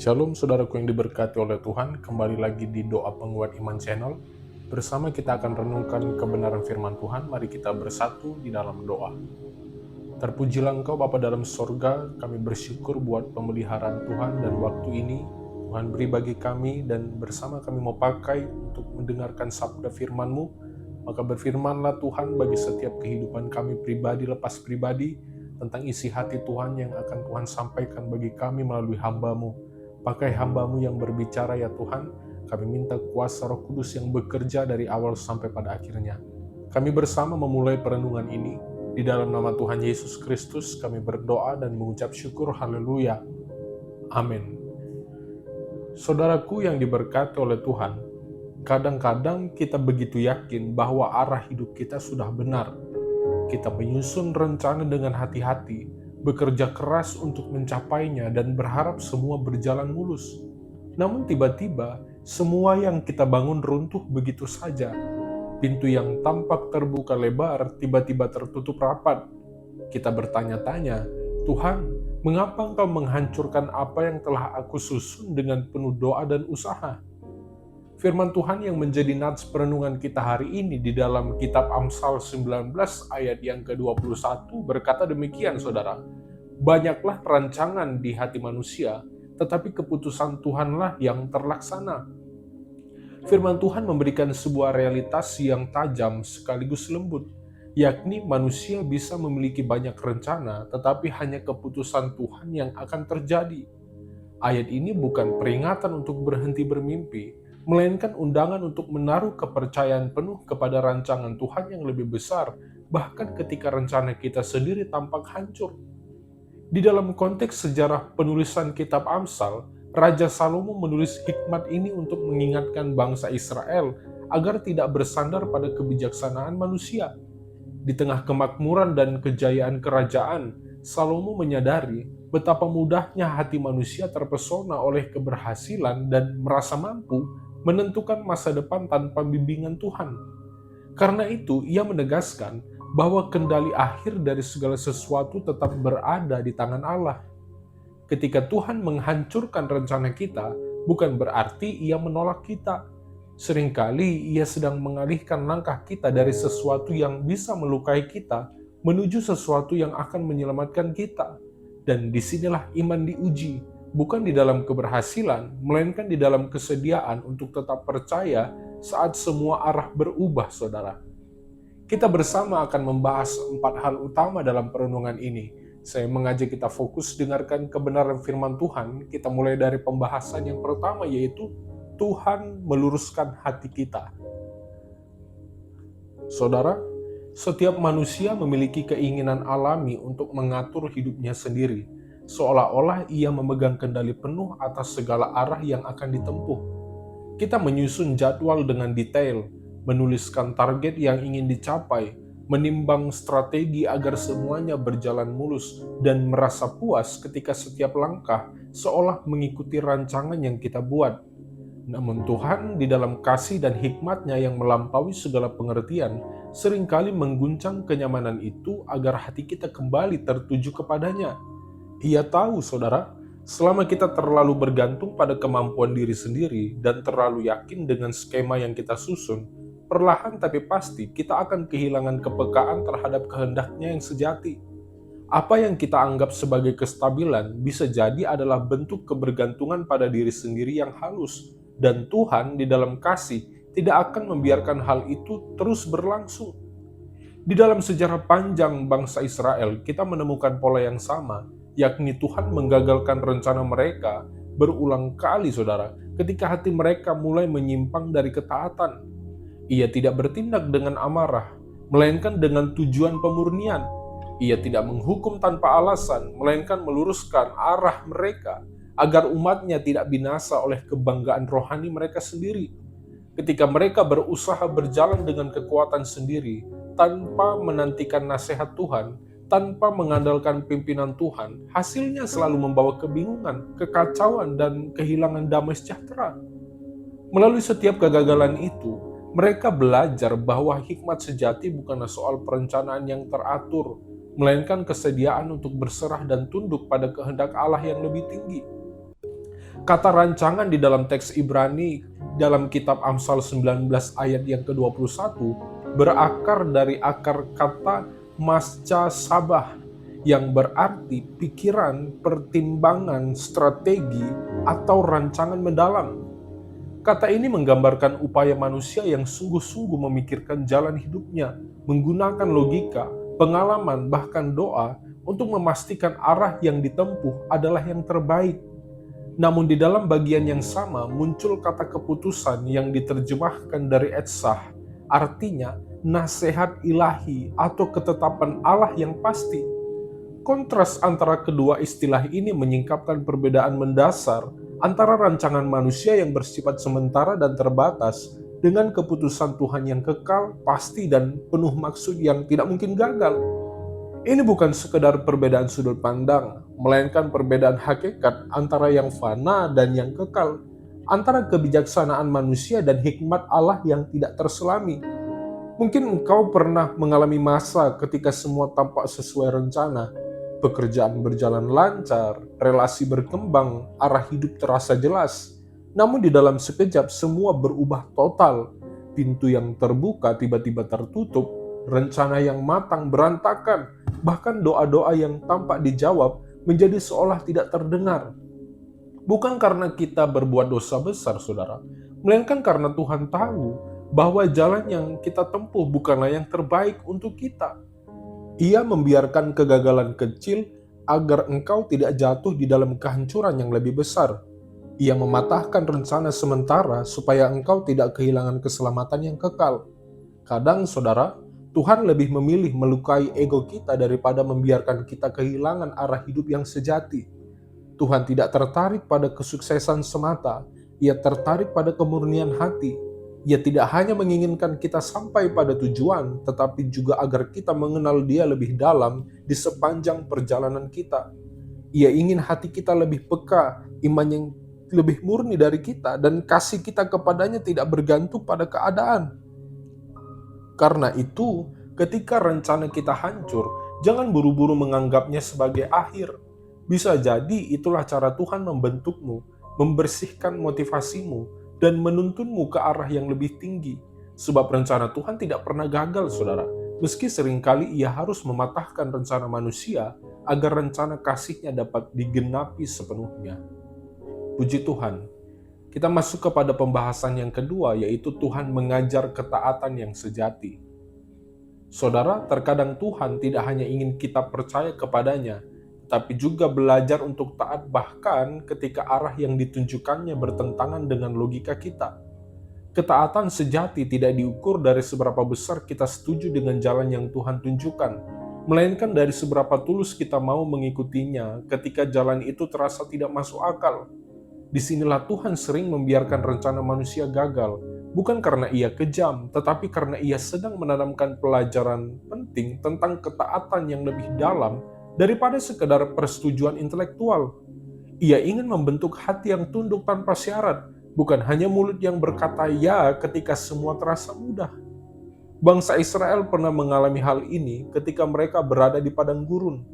Shalom saudaraku yang diberkati oleh Tuhan, kembali lagi di Doa Penguat Iman Channel. Bersama kita akan renungkan kebenaran firman Tuhan, mari kita bersatu di dalam doa. Terpujilah Engkau Bapa dalam sorga, kami bersyukur buat pemeliharaan Tuhan dan waktu ini Tuhan beri bagi kami dan bersama kami mau pakai untuk mendengarkan sabda firman-Mu. Maka berfirmanlah Tuhan bagi setiap kehidupan kami pribadi lepas pribadi tentang isi hati Tuhan yang akan Tuhan sampaikan bagi kami melalui hamba-Mu. Pakai hamba-Mu yang berbicara ya Tuhan, kami minta kuasa Roh Kudus yang bekerja dari awal sampai pada akhirnya. Kami bersama memulai perenungan ini, di dalam nama Tuhan Yesus Kristus kami berdoa dan mengucap syukur, haleluya, amin. Saudaraku yang diberkati oleh Tuhan, kadang-kadang kita begitu yakin bahwa arah hidup kita sudah benar. Kita menyusun rencana dengan hati-hati, bekerja keras untuk mencapainya dan berharap semua berjalan mulus. Namun tiba-tiba, semua yang kita bangun runtuh begitu saja. Pintu yang tampak terbuka lebar tiba-tiba tertutup rapat. Kita bertanya-tanya, Tuhan, mengapa Engkau menghancurkan apa yang telah aku susun dengan penuh doa dan usaha? Firman Tuhan yang menjadi nats perenungan kita hari ini di dalam kitab Amsal 19 ayat yang ke-21 berkata demikian saudara, banyaklah rancangan di hati manusia, tetapi keputusan Tuhanlah yang terlaksana. Firman Tuhan memberikan sebuah realitas yang tajam sekaligus lembut, yakni manusia bisa memiliki banyak rencana, tetapi hanya keputusan Tuhan yang akan terjadi. Ayat ini bukan peringatan untuk berhenti bermimpi, melainkan undangan untuk menaruh kepercayaan penuh kepada rancangan Tuhan yang lebih besar, bahkan ketika rencana kita sendiri tampak hancur. Di dalam konteks sejarah penulisan kitab Amsal, Raja Salomo menulis hikmat ini untuk mengingatkan bangsa Israel agar tidak bersandar pada kebijaksanaan manusia. Di tengah kemakmuran dan kejayaan kerajaan, Salomo menyadari betapa mudahnya hati manusia terpesona oleh keberhasilan dan merasa mampu menentukan masa depan tanpa bimbingan Tuhan. Karena itu, ia menegaskan bahwa kendali akhir dari segala sesuatu tetap berada di tangan Allah. Ketika Tuhan menghancurkan rencana kita, bukan berarti ia menolak kita. Seringkali ia sedang mengalihkan langkah kita dari sesuatu yang bisa melukai kita menuju sesuatu yang akan menyelamatkan kita. Dan disinilah iman diuji. Bukan di dalam keberhasilan, melainkan di dalam kesediaan untuk tetap percaya saat semua arah berubah, saudara. Kita bersama akan membahas 4 hal utama dalam perenungan ini. Saya mengajak kita fokus dengarkan kebenaran firman Tuhan. Kita mulai dari pembahasan yang pertama, yaitu Tuhan meluruskan hati kita. Saudara, setiap manusia memiliki keinginan alami untuk mengatur hidupnya sendiri, seolah-olah ia memegang kendali penuh atas segala arah yang akan ditempuh. Kita menyusun jadwal dengan detail, menuliskan target yang ingin dicapai, menimbang strategi agar semuanya berjalan mulus, dan merasa puas ketika setiap langkah seolah mengikuti rancangan yang kita buat. Namun Tuhan di dalam kasih dan hikmat-Nya yang melampaui segala pengertian, seringkali mengguncang kenyamanan itu agar hati kita kembali tertuju kepadanya. Ia tahu, saudara, selama kita terlalu bergantung pada kemampuan diri sendiri dan terlalu yakin dengan skema yang kita susun, perlahan tapi pasti kita akan kehilangan kepekaan terhadap kehendak-Nya yang sejati. Apa yang kita anggap sebagai kestabilan bisa jadi adalah bentuk kebergantungan pada diri sendiri yang halus, dan Tuhan di dalam kasih tidak akan membiarkan hal itu terus berlangsung. Di dalam sejarah panjang bangsa Israel, kita menemukan pola yang sama, yakni Tuhan menggagalkan rencana mereka berulang kali, saudara, ketika hati mereka mulai menyimpang dari ketaatan. Ia tidak bertindak dengan amarah, melainkan dengan tujuan pemurnian. Ia tidak menghukum tanpa alasan, melainkan meluruskan arah mereka, agar umat-Nya tidak binasa oleh kebanggaan rohani mereka sendiri. Ketika mereka berusaha berjalan dengan kekuatan sendiri, tanpa menantikan nasihat Tuhan, tanpa mengandalkan pimpinan Tuhan, hasilnya selalu membawa kebingungan, kekacauan, dan kehilangan damai sejahtera. Melalui setiap kegagalan itu, mereka belajar bahwa hikmat sejati bukanlah soal perencanaan yang teratur, melainkan kesediaan untuk berserah dan tunduk pada kehendak Allah yang lebih tinggi. Kata rancangan di dalam teks Ibrani dalam kitab Amsal 19 ayat yang ke-21 berakar dari akar kata masca sabah yang berarti pikiran, pertimbangan, strategi, atau rancangan mendalam. Kata ini menggambarkan upaya manusia yang sungguh-sungguh memikirkan jalan hidupnya, menggunakan logika, pengalaman, bahkan doa untuk memastikan arah yang ditempuh adalah yang terbaik. Namun di dalam bagian yang sama muncul kata keputusan yang diterjemahkan dari etsah, artinya nasihat ilahi atau ketetapan Allah yang pasti. Kontras antara kedua istilah ini menyingkapkan perbedaan mendasar antara rancangan manusia yang bersifat sementara dan terbatas dengan keputusan Tuhan yang kekal, pasti, dan penuh maksud yang tidak mungkin gagal. Ini bukan sekedar perbedaan sudut pandang, melainkan perbedaan hakikat antara yang fana dan yang kekal, antara kebijaksanaan manusia dan hikmat Allah yang tidak terselami. Mungkin engkau pernah mengalami masa ketika semua tampak sesuai rencana, pekerjaan berjalan lancar, relasi berkembang, arah hidup terasa jelas. Namun di dalam sekejap semua berubah total. Pintu yang terbuka tiba-tiba tertutup, rencana yang matang berantakan, bahkan doa-doa yang tampak dijawab menjadi seolah tidak terdengar. Bukan karena kita berbuat dosa besar, saudara, melainkan karena Tuhan tahu bahwa jalan yang kita tempuh bukanlah yang terbaik untuk kita. Ia membiarkan kegagalan kecil agar engkau tidak jatuh di dalam kehancuran yang lebih besar. Ia mematahkan rencana sementara supaya engkau tidak kehilangan keselamatan yang kekal. Kadang, saudara, Tuhan lebih memilih melukai ego kita daripada membiarkan kita kehilangan arah hidup yang sejati. Tuhan tidak tertarik pada kesuksesan semata, Ia tertarik pada kemurnian hati. Ia tidak hanya menginginkan kita sampai pada tujuan, tetapi juga agar kita mengenal Dia lebih dalam di sepanjang perjalanan kita. Ia ingin hati kita lebih peka, iman yang lebih murni dari kita, dan kasih kita kepadanya tidak bergantung pada keadaan. Karena itu, ketika rencana kita hancur, jangan buru-buru menganggapnya sebagai akhir. Bisa jadi itulah cara Tuhan membentukmu, membersihkan motivasimu, dan menuntunmu ke arah yang lebih tinggi. Sebab rencana Tuhan tidak pernah gagal, saudara. Meski seringkali Ia harus mematahkan rencana manusia agar rencana kasih-Nya dapat digenapi sepenuhnya. Puji Tuhan. Kita masuk kepada pembahasan yang kedua, yaitu Tuhan mengajar ketaatan yang sejati. Saudara, terkadang Tuhan tidak hanya ingin kita percaya kepadanya, tapi juga belajar untuk taat bahkan ketika arah yang ditunjukkannya bertentangan dengan logika kita. Ketaatan sejati tidak diukur dari seberapa besar kita setuju dengan jalan yang Tuhan tunjukkan, melainkan dari seberapa tulus kita mau mengikutinya ketika jalan itu terasa tidak masuk akal. Disinilah Tuhan sering membiarkan rencana manusia gagal, bukan karena Ia kejam, tetapi karena Ia sedang menanamkan pelajaran penting tentang ketaatan yang lebih dalam daripada sekedar persetujuan intelektual. Ia ingin membentuk hati yang tunduk tanpa syarat, bukan hanya mulut yang berkata ya ketika semua terasa mudah. Bangsa Israel pernah mengalami hal ini ketika mereka berada di padang gurun.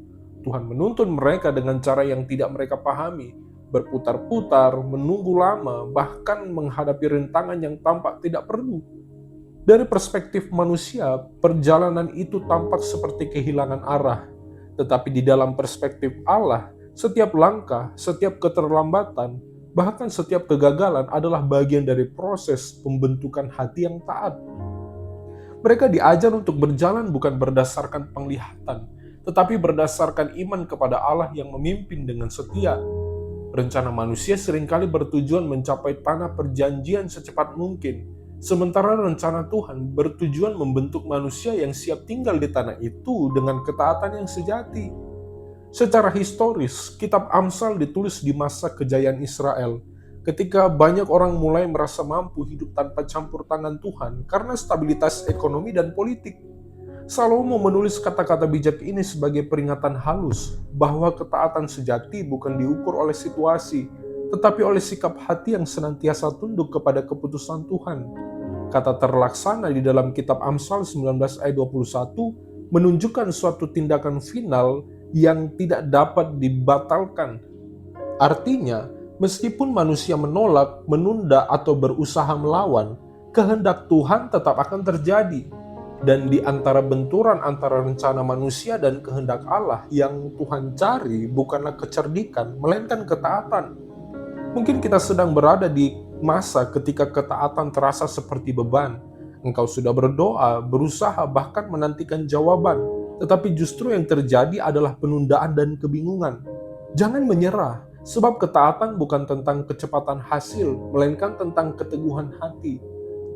Tuhan menuntun mereka dengan cara yang tidak mereka pahami, berputar-putar, menunggu lama, bahkan menghadapi rintangan yang tampak tidak perlu. Dari perspektif manusia, perjalanan itu tampak seperti kehilangan arah. Tetapi di dalam perspektif Allah, setiap langkah, setiap keterlambatan, bahkan setiap kegagalan adalah bagian dari proses pembentukan hati yang taat. Mereka diajar untuk berjalan bukan berdasarkan penglihatan, tetapi berdasarkan iman kepada Allah yang memimpin dengan setia. Rencana manusia seringkali bertujuan mencapai tanah perjanjian secepat mungkin, sementara rencana Tuhan bertujuan membentuk manusia yang siap tinggal di tanah itu dengan ketaatan yang sejati. Secara historis, kitab Amsal ditulis di masa kejayaan Israel, ketika banyak orang mulai merasa mampu hidup tanpa campur tangan Tuhan karena stabilitas ekonomi dan politik. Salomo menulis kata-kata bijak ini sebagai peringatan halus bahwa ketaatan sejati bukan diukur oleh situasi, tetapi oleh sikap hati yang senantiasa tunduk kepada keputusan Tuhan. Kata terlaksana di dalam kitab Amsal 19 ayat 21 menunjukkan suatu tindakan final yang tidak dapat dibatalkan. Artinya, Meskipun manusia menolak, menunda, atau berusaha melawan, kehendak Tuhan tetap akan terjadi. Dan di antara benturan antara rencana manusia dan kehendak Allah, yang Tuhan cari bukanlah kecerdikan, melainkan ketaatan. Mungkin kita sedang berada di masa ketika ketaatan terasa seperti beban. Engkau sudah berdoa, berusaha, bahkan menantikan jawaban, tetapi justru yang terjadi adalah penundaan dan kebingungan. Jangan menyerah, sebab ketaatan bukan tentang kecepatan hasil, melainkan tentang keteguhan hati.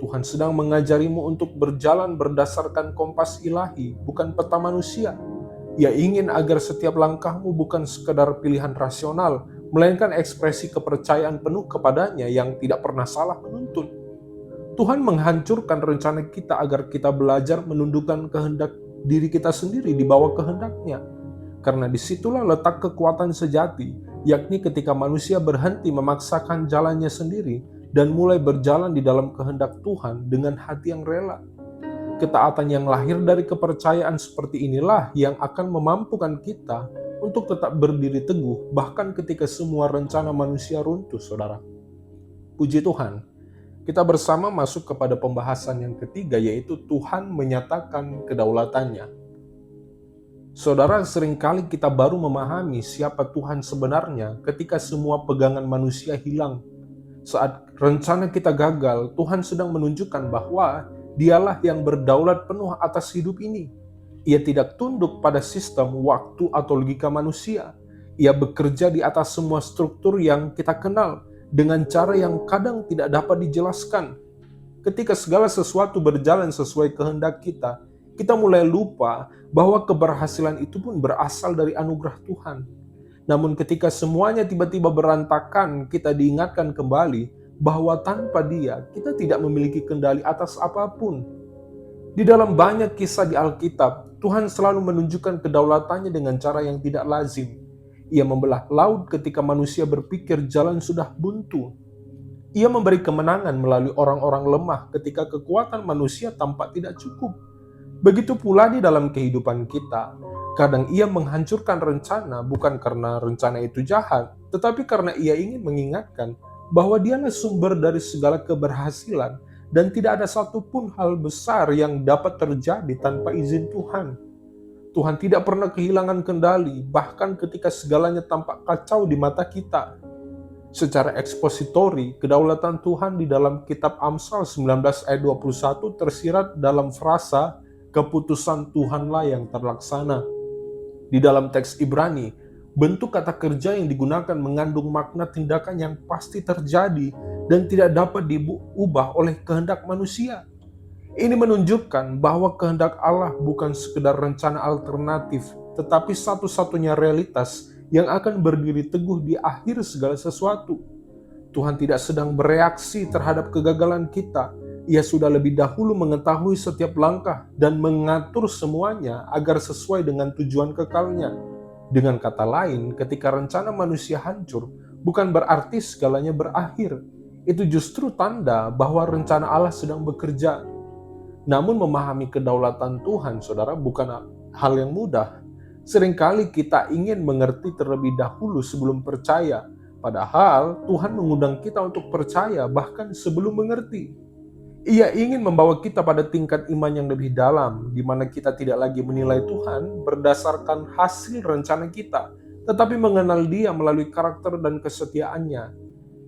Tuhan sedang mengajarimu untuk berjalan berdasarkan kompas ilahi, bukan peta manusia. Ia ingin agar setiap langkahmu bukan sekedar pilihan rasional, melainkan ekspresi kepercayaan penuh kepadanya yang tidak pernah salah menuntun. Tuhan menghancurkan rencana kita agar kita belajar menundukkan kehendak diri kita sendiri di bawah kehendaknya. Karena disitulah letak kekuatan sejati, yakni ketika manusia berhenti memaksakan jalannya sendiri dan mulai berjalan di dalam kehendak Tuhan dengan hati yang rela. Ketaatan yang lahir dari kepercayaan seperti inilah yang akan memampukan kita untuk tetap berdiri teguh bahkan ketika semua rencana manusia runtuh, saudara. Puji Tuhan, kita bersama masuk kepada pembahasan yang ketiga, yaitu Tuhan menyatakan kedaulatannya. Saudara, seringkali kita baru memahami siapa Tuhan sebenarnya ketika semua pegangan manusia hilang. Saat rencana kita gagal, Tuhan sedang menunjukkan bahwa Dialah yang berdaulat penuh atas hidup ini. Ia tidak tunduk pada sistem, waktu, atau logika manusia. Ia bekerja di atas semua struktur yang kita kenal dengan cara yang kadang tidak dapat dijelaskan. Ketika segala sesuatu berjalan sesuai kehendak kita, kita mulai lupa bahwa keberhasilan itu pun berasal dari anugerah Tuhan. Namun ketika semuanya tiba-tiba berantakan, kita diingatkan kembali bahwa tanpa Dia, kita tidak memiliki kendali atas apapun. Di dalam banyak kisah di Alkitab, Tuhan selalu menunjukkan kedaulatannya dengan cara yang tidak lazim. Ia membelah laut ketika manusia berpikir jalan sudah buntu. Ia memberi kemenangan melalui orang-orang lemah ketika kekuatan manusia tampak tidak cukup. Begitu pula di dalam kehidupan kita. Kadang Ia menghancurkan rencana bukan karena rencana itu jahat, tetapi karena Ia ingin mengingatkan bahwa Dialah sumber dari segala keberhasilan dan tidak ada satupun hal besar yang dapat terjadi tanpa izin Tuhan. Tuhan tidak pernah kehilangan kendali, bahkan ketika segalanya tampak kacau di mata kita. Secara ekspositori, kedaulatan Tuhan di dalam kitab Amsal 19 ayat 21 tersirat dalam frasa, keputusan Tuhanlah yang terlaksana. Di dalam teks Ibrani, bentuk kata kerja yang digunakan mengandung makna tindakan yang pasti terjadi dan tidak dapat diubah oleh kehendak manusia. Ini menunjukkan bahwa kehendak Allah bukan sekedar rencana alternatif, tetapi satu-satunya realitas yang akan berdiri teguh di akhir segala sesuatu. Tuhan tidak sedang bereaksi terhadap kegagalan kita. Ia sudah lebih dahulu mengetahui setiap langkah dan mengatur semuanya agar sesuai dengan tujuan kekalnya. Dengan kata lain, ketika rencana manusia hancur, bukan berarti segalanya berakhir. Itu justru tanda bahwa rencana Allah sedang bekerja. Namun memahami kedaulatan Tuhan, saudara, bukan hal yang mudah. Seringkali kita ingin mengerti terlebih dahulu sebelum percaya. Padahal Tuhan mengundang kita untuk percaya bahkan sebelum mengerti. Ia ingin membawa kita pada tingkat iman yang lebih dalam, di mana kita tidak lagi menilai Tuhan berdasarkan hasil rencana kita, tetapi mengenal Dia melalui karakter dan kesetiaannya.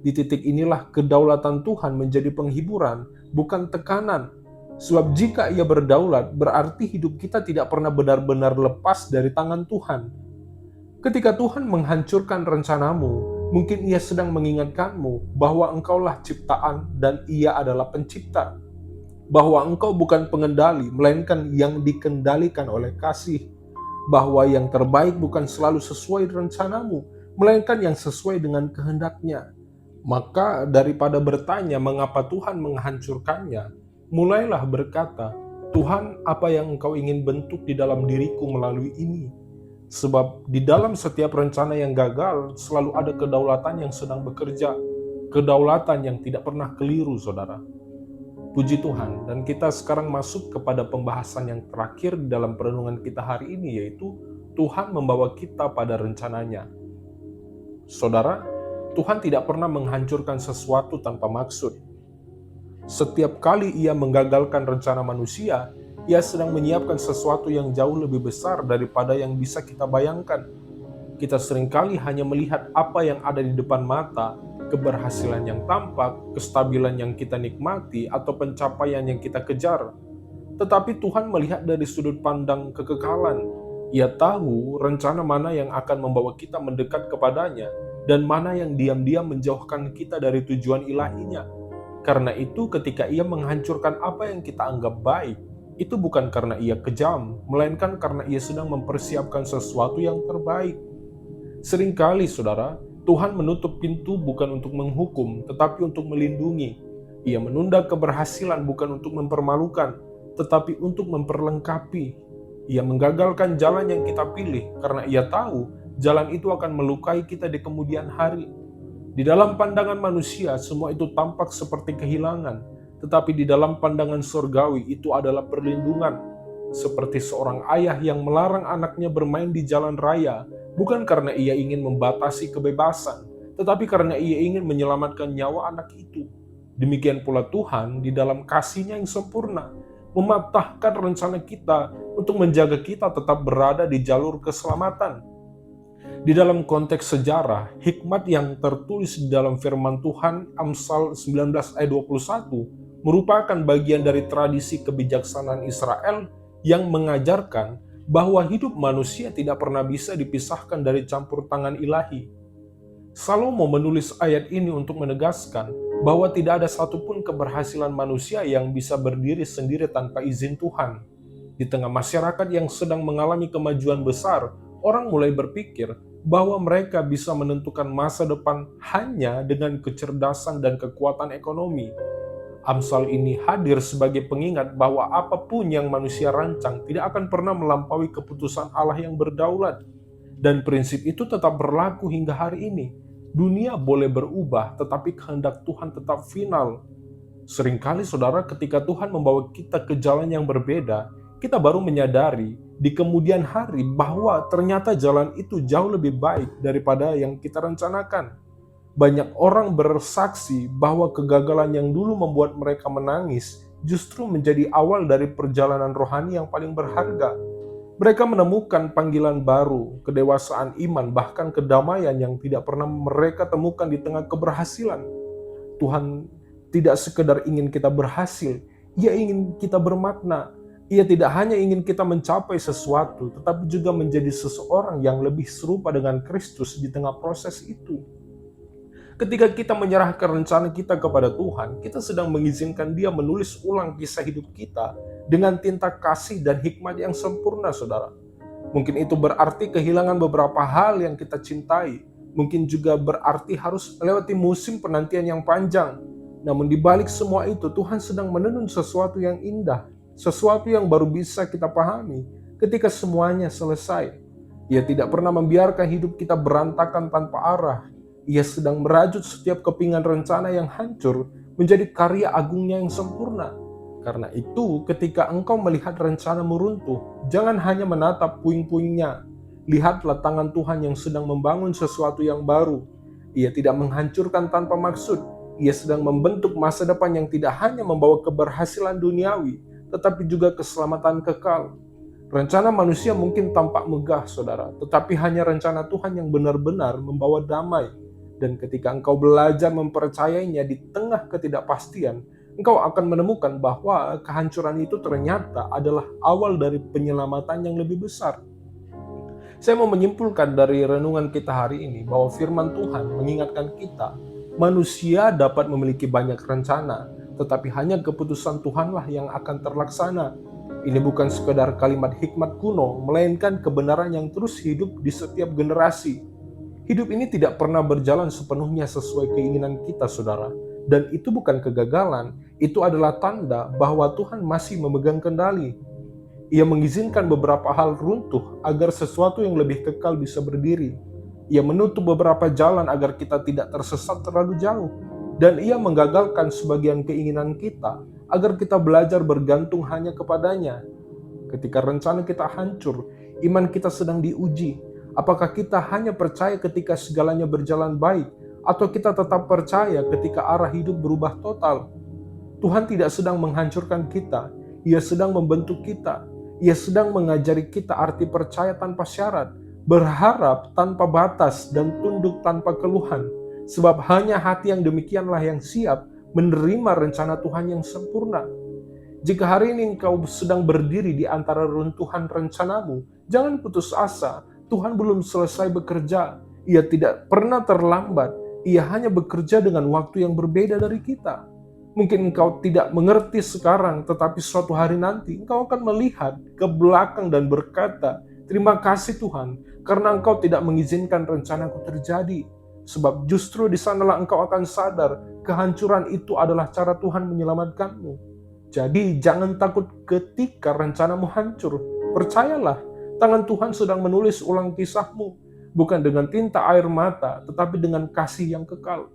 Di titik inilah kedaulatan Tuhan menjadi penghiburan, bukan tekanan. Sebab jika Ia berdaulat, berarti hidup kita tidak pernah benar-benar lepas dari tangan Tuhan. Ketika Tuhan menghancurkan rencanamu, mungkin Ia sedang mengingatkanmu bahwa engkaulah ciptaan dan Ia adalah pencipta. Bahwa engkau bukan pengendali, melainkan yang dikendalikan oleh kasih. Bahwa yang terbaik bukan selalu sesuai rencanamu, melainkan yang sesuai dengan kehendaknya. Maka daripada bertanya mengapa Tuhan menghancurkannya, mulailah berkata, Tuhan, apa yang engkau ingin bentuk di dalam diriku melalui ini? Sebab di dalam setiap rencana yang gagal, selalu ada kedaulatan yang sedang bekerja. Kedaulatan yang tidak pernah keliru, saudara. Puji Tuhan, dan kita sekarang masuk kepada pembahasan yang terakhir dalam perenungan kita hari ini, yaitu Tuhan membawa kita pada rencananya. Saudara, Tuhan tidak pernah menghancurkan sesuatu tanpa maksud. Setiap kali Ia menggagalkan rencana manusia, Ia sedang menyiapkan sesuatu yang jauh lebih besar daripada yang bisa kita bayangkan. Kita seringkali hanya melihat apa yang ada di depan mata, keberhasilan yang tampak, kestabilan yang kita nikmati, atau pencapaian yang kita kejar. Tetapi Tuhan melihat dari sudut pandang kekekalan. Ia tahu rencana mana yang akan membawa kita mendekat kepadanya, dan mana yang diam-diam menjauhkan kita dari tujuan ilahinya. Karena itu ketika Ia menghancurkan apa yang kita anggap baik, itu bukan karena Ia kejam, melainkan karena Ia sedang mempersiapkan sesuatu yang terbaik. Seringkali, saudara, Tuhan menutup pintu bukan untuk menghukum, tetapi untuk melindungi. Ia menunda keberhasilan bukan untuk mempermalukan, tetapi untuk memperlengkapi. Ia menggagalkan jalan yang kita pilih karena Ia tahu jalan itu akan melukai kita di kemudian hari. Di dalam pandangan manusia, semua itu tampak seperti kehilangan, tetapi di dalam pandangan surgawi itu adalah perlindungan. Seperti seorang ayah yang melarang anaknya bermain di jalan raya, bukan karena ia ingin membatasi kebebasan, tetapi karena ia ingin menyelamatkan nyawa anak itu. Demikian pula Tuhan di dalam kasih-Nya yang sempurna, mematahkan rencana kita untuk menjaga kita tetap berada di jalur keselamatan. Di dalam konteks sejarah, hikmat yang tertulis di dalam firman Tuhan Amsal 19 ayat 21 merupakan bagian dari tradisi kebijaksanaan Israel yang mengajarkan bahwa hidup manusia tidak pernah bisa dipisahkan dari campur tangan ilahi. Salomo menulis ayat ini untuk menegaskan bahwa tidak ada satupun keberhasilan manusia yang bisa berdiri sendiri tanpa izin Tuhan. Di tengah masyarakat yang sedang mengalami kemajuan besar, orang mulai berpikir bahwa mereka bisa menentukan masa depan hanya dengan kecerdasan dan kekuatan ekonomi. Amsal ini hadir sebagai pengingat bahwa apapun yang manusia rancang tidak akan pernah melampaui keputusan Allah yang berdaulat. Dan prinsip itu tetap berlaku hingga hari ini. Dunia boleh berubah, tetapi kehendak Tuhan tetap final. Seringkali, saudara, ketika Tuhan membawa kita ke jalan yang berbeda, kita baru menyadari di kemudian hari bahwa ternyata jalan itu jauh lebih baik daripada yang kita rencanakan. Banyak orang bersaksi bahwa kegagalan yang dulu membuat mereka menangis justru menjadi awal dari perjalanan rohani yang paling berharga. Mereka menemukan panggilan baru, kedewasaan iman, bahkan kedamaian yang tidak pernah mereka temukan di tengah keberhasilan. Tuhan tidak sekedar ingin kita berhasil, Ia ingin kita bermakna. Ia tidak hanya ingin kita mencapai sesuatu, tetapi juga menjadi seseorang yang lebih serupa dengan Kristus di tengah proses itu. Ketika kita menyerahkan rencana kita kepada Tuhan, kita sedang mengizinkan Dia menulis ulang kisah hidup kita dengan tinta kasih dan hikmat yang sempurna, saudara. Mungkin itu berarti kehilangan beberapa hal yang kita cintai. Mungkin juga berarti harus melewati musim penantian yang panjang. Namun di balik semua itu, Tuhan sedang menenun sesuatu yang indah, sesuatu yang baru bisa kita pahami ketika semuanya selesai. Ia tidak pernah membiarkan hidup kita berantakan tanpa arah. Ia sedang merajut setiap kepingan rencana yang hancur menjadi karya agungnya yang sempurna. Karena itu, ketika engkau melihat rencanamu runtuh, jangan hanya menatap puing-puingnya. Lihatlah tangan Tuhan yang sedang membangun sesuatu yang baru. Ia tidak menghancurkan tanpa maksud. Ia sedang membentuk masa depan yang tidak hanya membawa keberhasilan duniawi, tetapi juga keselamatan kekal. Rencana manusia mungkin tampak megah, saudara, tetapi hanya rencana Tuhan yang benar-benar membawa damai. Dan ketika engkau belajar mempercayainya di tengah ketidakpastian, engkau akan menemukan bahwa kehancuran itu ternyata adalah awal dari penyelamatan yang lebih besar. Saya mau menyimpulkan dari renungan kita hari ini bahwa firman Tuhan mengingatkan kita, manusia dapat memiliki banyak rencana, tetapi hanya keputusan Tuhanlah yang akan terlaksana. Ini bukan sekedar kalimat hikmat kuno, melainkan kebenaran yang terus hidup di setiap generasi. Hidup ini tidak pernah berjalan sepenuhnya sesuai keinginan kita, saudara. Dan itu bukan kegagalan, itu adalah tanda bahwa Tuhan masih memegang kendali. Ia mengizinkan beberapa hal runtuh agar sesuatu yang lebih kekal bisa berdiri. Ia menutup beberapa jalan agar kita tidak tersesat terlalu jauh. Dan Ia menggagalkan sebagian keinginan kita agar kita belajar bergantung hanya kepadanya. Ketika rencana kita hancur, iman kita sedang diuji. Apakah kita hanya percaya ketika segalanya berjalan baik, Atau kita tetap percaya ketika arah hidup berubah total? Tuhan tidak sedang menghancurkan kita, Ia sedang membentuk kita. Ia sedang mengajari kita arti percaya tanpa syarat, berharap tanpa batas, dan tunduk tanpa keluhan. Sebab hanya hati yang demikianlah yang siap menerima rencana Tuhan yang sempurna. Jika hari ini engkau sedang berdiri di antara runtuhan rencanamu, jangan putus asa. Tuhan belum selesai bekerja. Ia tidak pernah terlambat. Ia hanya bekerja dengan waktu yang berbeda dari kita. Mungkin engkau tidak mengerti sekarang, tetapi suatu hari nanti engkau akan melihat ke belakang dan berkata, "Terima kasih Tuhan, karena engkau tidak mengizinkan rencanaku terjadi." Sebab justru di sanalah engkau akan sadar, kehancuran itu adalah cara Tuhan menyelamatkanmu. Jadi jangan takut ketika rencanamu hancur. Percayalah, tangan Tuhan sedang menulis ulang kisahmu, bukan dengan tinta air mata, tetapi dengan kasih yang kekal.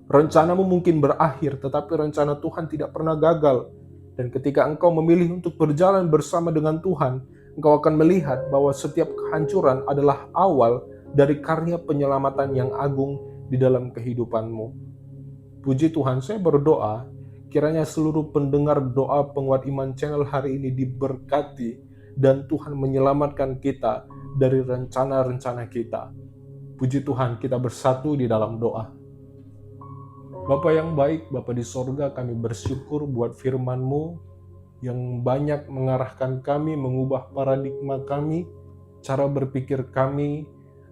Rencanamu mungkin berakhir, tetapi rencana Tuhan tidak pernah gagal. Dan ketika engkau memilih untuk berjalan bersama dengan Tuhan, engkau akan melihat bahwa setiap kehancuran adalah awal dari karya penyelamatan yang agung di dalam kehidupanmu. Puji Tuhan, saya berdoa, kiranya seluruh pendengar doa Penguat Iman Channel hari ini diberkati, dan Tuhan menyelamatkan kita dari rencana-rencana kita. Puji Tuhan, kita bersatu di dalam doa. Bapa yang baik, Bapa di sorga, kami bersyukur buat firman-Mu yang banyak mengarahkan kami, mengubah paradigma kami, cara berpikir kami,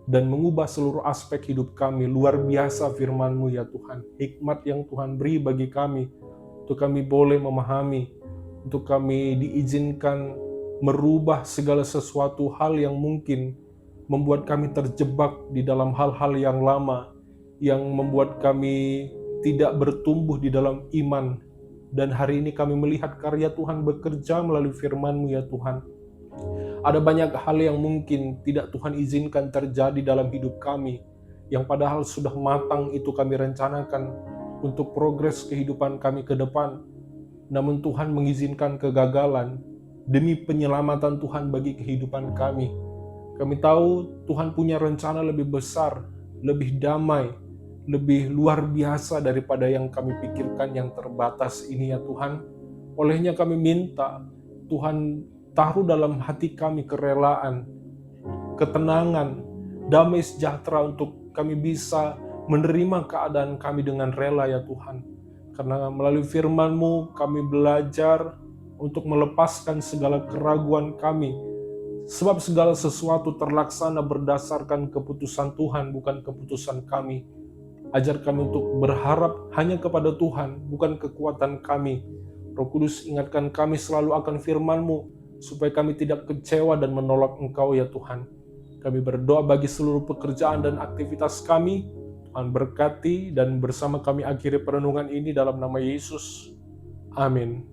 dan mengubah seluruh aspek hidup kami. Luar biasa firman-Mu ya Tuhan, hikmat yang Tuhan beri bagi kami, untuk kami boleh memahami, untuk kami diizinkan merubah segala sesuatu hal yang mungkin membuat kami terjebak di dalam hal-hal yang lama, yang membuat kami tidak bertumbuh di dalam iman. Dan hari ini kami melihat karya Tuhan bekerja melalui firman-Mu ya Tuhan. Ada banyak hal yang mungkin tidak Tuhan izinkan terjadi dalam hidup kami, yang padahal sudah matang itu kami rencanakan untuk progres kehidupan kami ke depan. Namun Tuhan mengizinkan kegagalan demi penyelamatan Tuhan bagi kehidupan kami. Kami tahu Tuhan punya rencana lebih besar, lebih damai, lebih luar biasa daripada yang kami pikirkan yang terbatas ini ya Tuhan. Olehnya kami minta Tuhan taruh dalam hati kami kerelaan, ketenangan, damai sejahtera untuk kami bisa menerima keadaan kami dengan rela ya Tuhan. Karena melalui firman-Mu kami belajar untuk melepaskan segala keraguan kami. Sebab segala sesuatu terlaksana berdasarkan keputusan Tuhan, bukan keputusan kami. Ajar kami untuk berharap hanya kepada Tuhan, bukan kekuatan kami. Roh Kudus, ingatkan kami selalu akan firman-Mu, supaya kami tidak kecewa dan menolak Engkau ya Tuhan. Kami berdoa bagi seluruh pekerjaan dan aktivitas kami. Tuhan berkati, dan bersama kami akhiri perenungan ini dalam nama Yesus. Amin.